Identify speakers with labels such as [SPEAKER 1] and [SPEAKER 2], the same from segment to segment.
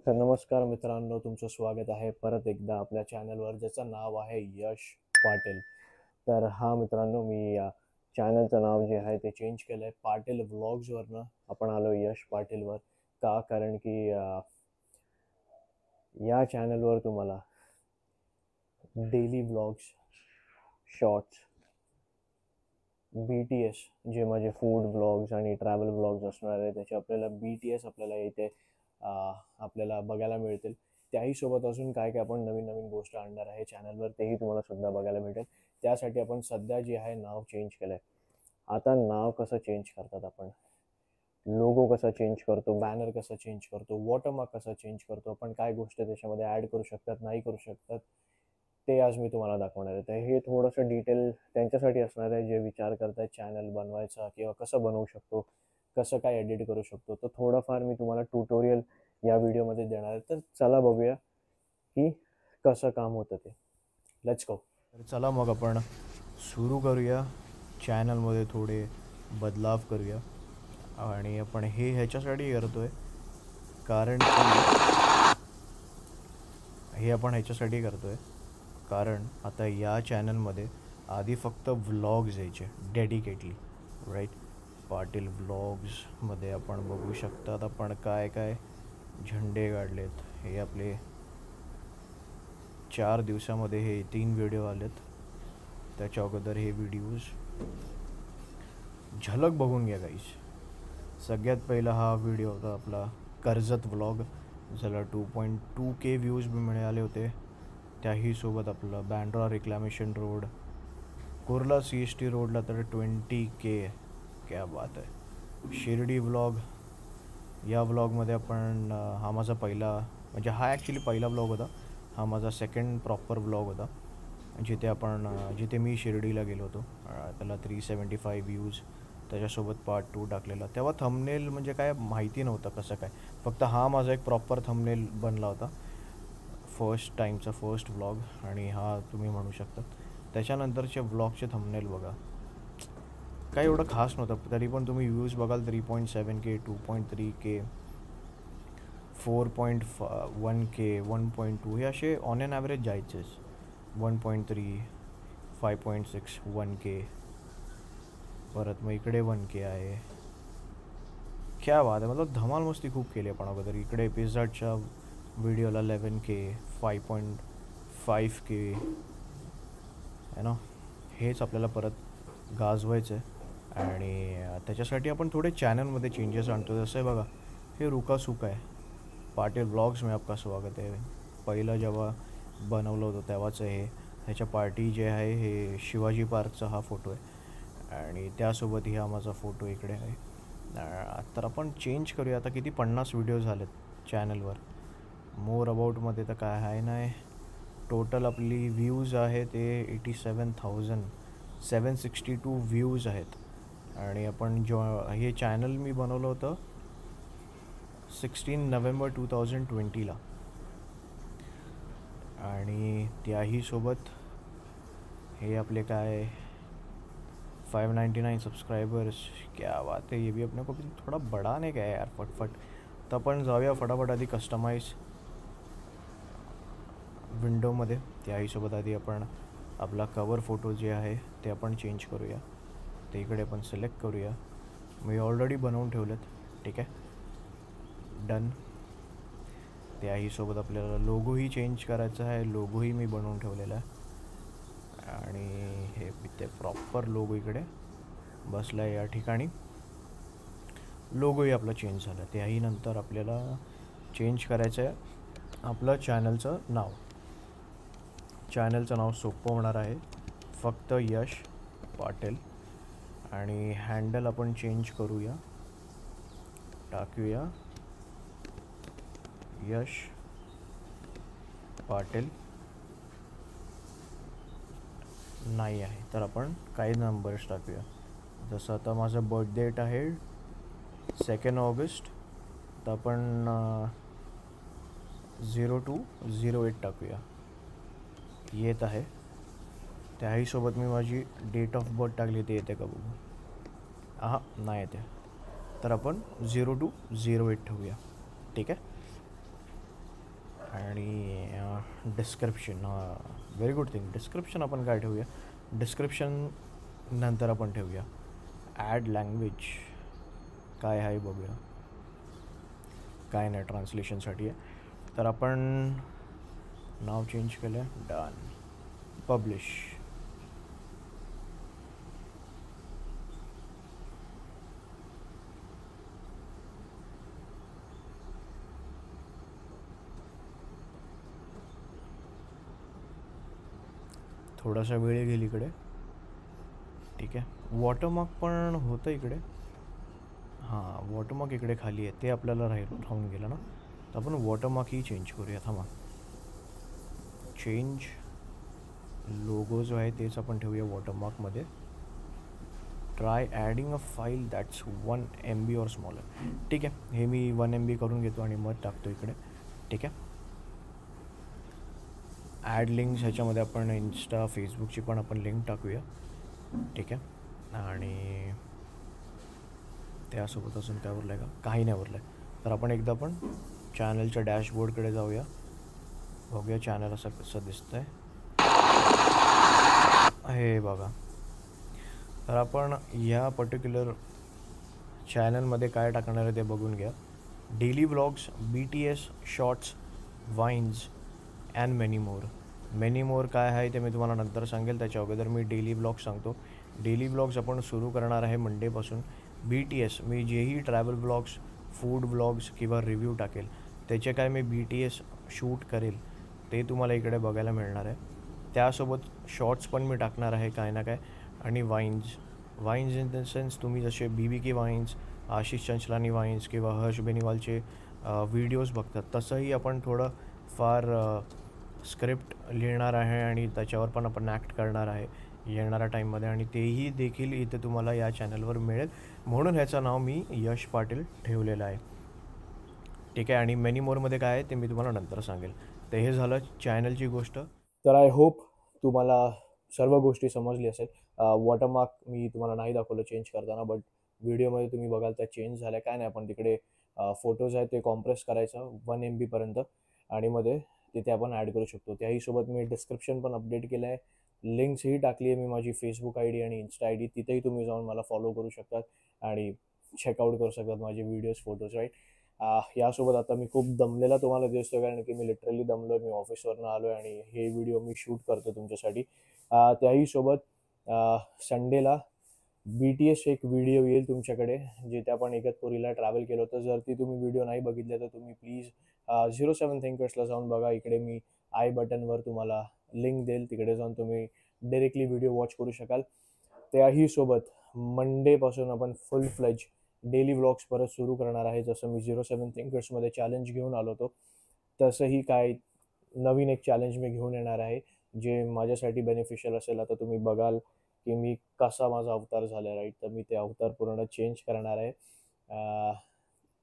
[SPEAKER 1] तर नमस्कार मित्रांनो, तुमचं स्वागत आहे परत एकदा आपल्या चॅनलवर, ज्याचं नाव आहे यश पाटील. तर हा मित्रांनो, मी चॅनलचं नाव जे आहे ते चेंज केलं आहे. पाटील व्लॉग्सवरनं आपण आलो यश पाटीलवर. का? कारण की या चॅनलवर तुम्हाला डेली व्लॉग्स, शॉर्ट्स, BTS जे माझे फूड व्लॉग्स आणि ट्रॅव्हल व्लॉग्स असणार आहे, त्याचे आपल्याला BTS आपल्याला इथे आपल्याला बघायला मिळतील. त्याही सोबत अजून काय काय आपण नवीन नवीन गोष्ट आणणार आहे चॅनलवर, तेही तुम्हाला सुद्धा बघायला मिळेल. त्यासाठी आपण सध्या जे आहे नाव चेंज केलं आहे. आता नाव कसं चेंज करतात आपण, लोगो कसा चेंज करतो, बॅनर कसा चेंज करतो, वॉटरमार्क कसा चेंज करतो, आपण काय गोष्ट त्याच्यामध्ये ॲड करू शकतात, नाही करू शकतात, ते आज मी तुम्हाला दाखवणार आहे. तर हे थोडंसं डिटेल त्यांच्यासाठी असणार आहे जे विचार करतायत चॅनल बनवायचा किंवा कसं बनवू शकतो, कसं काय एडिट करू शकतो. तर थोडंफार मी तुम्हाला ट्युटोरियल या व्हिडिओमध्ये देणार आहे. तर चला बघूया की कसं काम होतं ते. Let's go. तर चला मग आपण सुरू करूया. चॅनलमध्ये थोडे बदलाव करूया आणि आपण हे ह्याच्यासाठी करतोय कारण हे आपण ह्याच्यासाठी करतोय कारण आता या चॅनलमध्ये आधी फक्त व्लॉग्स यायचे डेडिकेटली, राईट. पाटील व्लॉग्समध्ये आपण बघू शकतात आपण काय काय झेंडे काढलेत. हे आपले 4 दिवसामध्ये हे 3 व्हिडिओ आलेत. त्याच्या अगोदर हे व्हिडिओज झलक बघून घ्या गाईस. सगळ्यात पहिला हा व्हिडिओ होता आपला कर्जत व्लॉग, ज्याला 2.2K व्ह्यूज मिळाले होते. त्याही सोबत आपलं बँड्रा रिक्लॅमेशन रोड, कुर्ला CST रोडला तर 20K. क्या बात आहे. शिर्डी व्लॉग, या व्लॉगमध्ये आपण हा माझा पहिला, म्हणजे हा ॲक्च्युली पहिला व्लॉग होता. हा माझा सेकंड प्रॉपर व्लॉग होता, जिथे मी शिर्डीला गेलो होतो. त्याला 375 व्ह्यूज. त्याच्यासोबत पार्ट 2 टाकलेला. तेव्हा थंबनेल म्हणजे काय माहिती नव्हतं कसं काय, फक्त हा माझा एक प्रॉपर थंबनेल बनला होता, फर्स्ट टाईमचा फर्स्ट व्लॉग. आणि हा तुम्ही म्हणू शकता त्याच्यानंतरचे व्लॉगचे थंबनेल बघा, काही एवढं खास नव्हतं. तरी पण तुम्ही व्ह्यूज बघाल 3.7K, 2.3K, 4.1K, 1.2 हे असे ऑन एन ॲव्हरेज जायचेच. 1.3, 5.6, 1K, परत मग इकडे 1K आहे. क्या बात आहे. मतलब धमाल मस्ती खूप केली आपण अगोदर. इकडे एपिसोडच्या व्हिडिओला 11K, 5.5K आहे ना. हेच आपल्याला परत गाजवायचं आहे आणि त्याच्यासाठी आपण थोडे चॅनलमध्ये चेंजेस आणतो. जसं आहे बघा, हे रुका सुका आहे. पाटील व्लॉग्स में आपका स्वागत आहे. पहिलं जेव्हा बनवलं होतं तेव्हाचं हे. ह्याच्या पार्टी जे आहे हे शिवाजी पार्कचा हा फोटो आहे आणि त्यासोबत हा माझा फोटो इकडे आहे. तर आपण चेंज करूया. आता किती 50 व्हिडिओ झालेत चॅनलवर. मोर अबाउटमध्ये तर काय आहे नाही. टोटल आपली व्ह्यूज आहे ते 87,762 व्ह्यूज आहेत. आणि आपण हे चॅनल मी बनवलं होतं 16 नोव्हेंबर 2020ला. आणि त्याही सोबत हे आपले काय 599 सब्सक्राइबर्स. क्या बात है. ये भी अपने को भी थोड़ा बड़ा नहीं गया यार फटफट. तर आपण जाऊया फटाफट आधी कस्टमाइज विंडोमध्ये. त्याहीसोबत आधी आपण आपला कवर फोटो जे आहे ते आपण चेंज करूया. ते इकडे आपण सिलेक्ट करूया. मी ऑलरेडी बनवून ठेवलेत, ठीक आहे. डन. त्याहीसोबत आपल्याला लोगोही चेंज करायचा आहे. लोगोही मी बनवून ठेवलेला आहे आणि हे ते प्रॉपर लोगो इकडे बसला आहे. या ठिकाणी लोगोही आपला चेंज झाला. त्याही नंतर आपल्याला चेंज करायचं आहे आपलं चॅनलचं नाव. चॅनलचं नाव सोपं होणार आहे, फक्त यश पाटील. आणि हँडल आपण चेंज करूया, टाकूया यश पाटील. नाही आहे तर आपण काही नंबर्स टाकूया. जसं आता माझं बर्थ डेट आहे 2 ऑगस्ट, तर आपण 0208 टाकूया. येत आहे. त्याहीसोबत मी माझी डेट ऑफ बर्थ टाकली, ते येते का बघू. हां, नाही येते. तर आपण 0208 ठेवूया, ठीक आहे. आणि description, very good thing. Description आपण काय ठेवूया, डिस्क्रिप्शन नंतर आपण ठेवूया ॲड लँग्वेज. काय आहे बघूया, काय नाही ट्रान्सलेशनसाठी आहे. तर आपण नाव चेंज केलं आहे, डन, पब्लिश. थोडासा वेळ घेईल इकडे, ठीक आहे. वॉटरमार्क पण होतं इकडे, हां वॉटरमार्क इकडे खाली आहे, ते आपल्याला राहून गेलं ना. तर आपण वॉटरमार्कही चेंज करूया. थांबा, चेंज लोगो जो आहे तेच आपण ठेवूया वॉटरमार्कमध्ये. Try adding a file that's 1 MB or smaller. ठीक आहे, हे मी 1 MB करून घेतो आणि मग टाकतो इकडे. ठीक आहे. ॲड लिंक्स ह्याच्यामध्ये आपण इंस्टा फेसबुकची पण आपण लिंक टाकूया. ठीक आहे. आणि त्यासोबत अजून काय उरलं आहे का, काही नाही उरलं आहे. तर आपण एकदा पण चॅनलच्या डॅशबोर्डकडे जाऊया, बघूया चॅनल असं कसं दिसतं आहे. हे बघा, तर आपण या पर्टिक्युलर चॅनलमध्ये काय टाकणार आहे ते बघून घ्या. Daily vlogs, BTS, shorts, wines and many more. Many more काय आहे ते मी तुम्हाला नंतर सांगेल. त्याच्या अगोदर मी डेली व्लॉग्स सांगतो. डेली व्लॉग्स आपण सुरू करणार आहे मंडेपासून. BTS, मी जेही ट्रॅव्हल व्लॉग्स, फूड व्लॉग्स किंवा रिव्ह्यू टाकेल त्याचे काय मी BTS शूट करेल ते तुम्हाला इकडे बघायला मिळणार आहे. त्यासोबत शॉर्ट्स पण मी टाकणार आहे काय ना काय. आणि वाईन्स इन द सेन्स तुम्ही जसे BBK wines, Ashish Chanchlani wines किंवा हर्ष बेनीवालचे व्हिडिओज बघतात, तसंही आपण थोडं फार स्क्रिप्ट लिहिणार आहे आणि त्याच्यावर पण आपण ॲक्ट करणार आहे येणाऱ्या टाईममध्ये. आणि तेही देखील इथे तुम्हाला या चॅनलवर मिळेल, म्हणून ह्याचं नाव मी यश पाटील ठेवलेलं आहे. ठीक आहे. आणि मेनी मोरमध्ये काय आहे ते मी तुम्हाला नंतर सांगेल. तर हे झालं चॅनलची गोष्ट. तर आय होप तुम्हाला सर्व गोष्टी समजली असेल. वॉटरमार्क मी तुम्हाला नाही दाखवलं चेंज करताना, बट व्हिडिओमध्ये तुम्ही बघाल त्या चेंज झाल्या. काय नाही, आपण तिकडे फोटोज आहेत ते कॉम्प्रेस करायचं 1 MB पर्यंत आणि मध्ये तिथे आपण ॲड करू शकतो. त्याहीसोबत मी डिस्क्रिप्शन पण अपडेट केलं आहे, लिंक्सही टाकली आहे मी, माझी फेसबुक ID आणि इंस्टा ID. तिथेही तुम्ही जाऊन मला फॉलो करू शकतात आणि चेकआउट करू शकतात माझे व्हिडिओज, फोटोज, राईट. यासोबत आता मी खूप दमलेला तुम्हाला दिसतो, कारण की मी लिटरली दमलो आहे. मी ऑफिसवरनं आलो आहे आणि हे व्हिडिओ मी शूट करतो तुमच्यासाठी. त्याहीसोबत संडेला BTS एक व्हिडिओ येईल तुमच्याकडे, जिथे आपण इगतपुरीला ट्रॅव्हल केलं होतं. जर ती तुम्ही व्हिडिओ नाही बघितले तर तुम्ही प्लीज 07 थिंकर्सला जाऊन बघा. इकडे मी आय बटनवर तुम्हाला लिंक देईल, तिकडे जाऊन तुम्ही डायरेक्टली व्हिडिओ वॉच करू शकाल. त्याहीसोबत मंडेपासून आपण फुल फ्लेज डेली व्लॉग्स परत सुरू करणार आहे. जसं मी 07 थिंकर्समध्ये चॅलेंज घेऊन आलो होतो, तसंही काय नवीन एक चॅलेंज मी घेऊन येणार आहे, जे माझ्यासाठी बेनिफिशियल असेल. आता तुम्ही बघाल की मी कसा माझा अवतार झाला आहे, राईट. तर मी ते अवतार पूर्ण चेंज करणार आहे.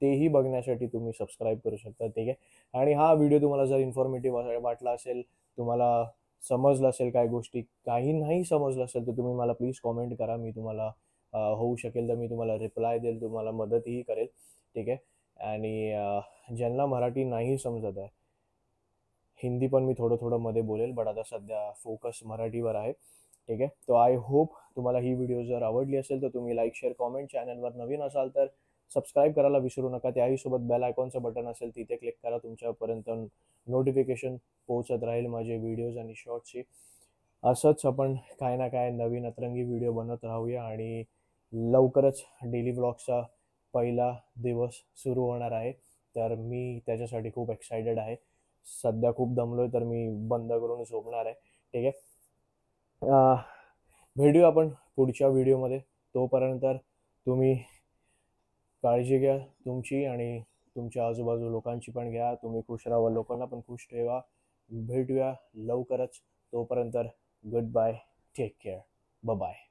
[SPEAKER 1] तेही बघण्यासाठी तुम्ही सबस्क्राईब करू शकता. ठीक आहे. आणि हा व्हिडिओ तुम्हाला जर इन्फॉर्मेटिव्ह वाटला असेल, तुम्हाला समजलं असेल काय गोष्टी, काही नाही समजलं असेल तर तुम्ही मला प्लीज कॉमेंट करा. मी तुम्हाला होऊ शकेल तर मी तुम्हाला रिप्लाय देईल, तुम्हाला मदतही करेल. ठीक आहे. आणि ज्यांना मराठी नाही समजत आहे, हिंदी पण मी थोडं थोडं मध्ये बोलेल, बट आता सध्या फोकस मराठीवर आहे. ठीक आहे. तो आय होप तुम्हाला ही व्हिडिओ जर आवडली असेल तर तुम्ही लाईक, शेअर, कॉमेंट. चॅनलवर नवीन असाल तर सबस्क्राईब करायला विसरू नका. त्याहीसोबत बेल आयकॉनचं बटन असेल तिथे क्लिक करा, तुमच्यापर्यंत नोटिफिकेशन पोहोचत राहील माझे व्हिडिओज आणि शॉर्ट्सची. असंच आपण काय ना काय नवीन अतरंगी व्हिडिओ बनवत राहूया आणि लवकरच डेली व्लॉग्सचा पहिला दिवस सुरू होणार आहे. तर मी त्याच्यासाठी खूप एक्सायटेड आहे. सध्या खूप दमलोय तर मी बंद करून झोपणार आहे. ठीक आहे. भेटूया आपण पुढच्या व्हिडिओमध्ये. तोपर्यंत तुम्ही काळजी घ्या तुमची आणि तुमच्या आजूबाजू लोकांची पण घ्या. तुम्ही खुश राहा, लोकांना पण खुश ठेवा. भेटूया लवकरच. तोपर्यंत goodbye, take care, bye bye.